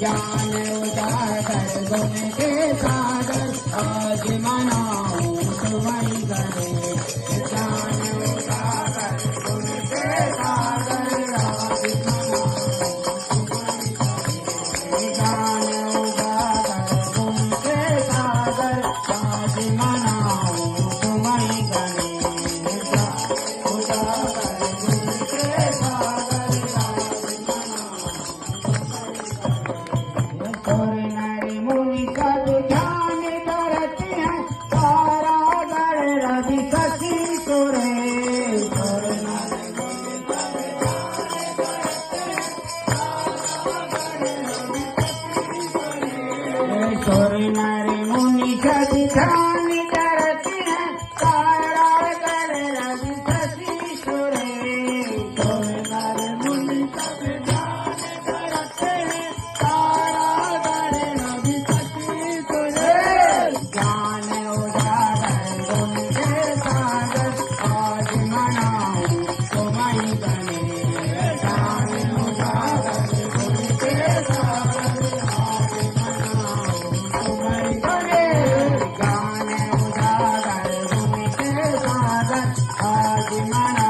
ज्ञान उजागर गुण के सागर आज मनाऊं तुम्हारी गले ज्ञान उजागर गुण के सागर आज ज्ञान उजागर गुण के सागर आज मनाऊं तुम्हारी गले उजागर गुण के सागर मुनि सब ध्यान करते हैं सारा गढ़ रवि शशि सुरे सुर नर मुनि सब ध्यान करते हैं सारा गढ़ रवि शशि सुरे सुर नर मुनि सब ध्यान करते हैं सारा गढ़ रवि शशि ज्ञान उजागर गुण के सागर आज मनाऊं तुम्हारी गले ज्ञान उजागर गुण के सागर आज मनाऊं तुम्हारी गले ज्ञान उजागर गुण के सागर आज मनाऊं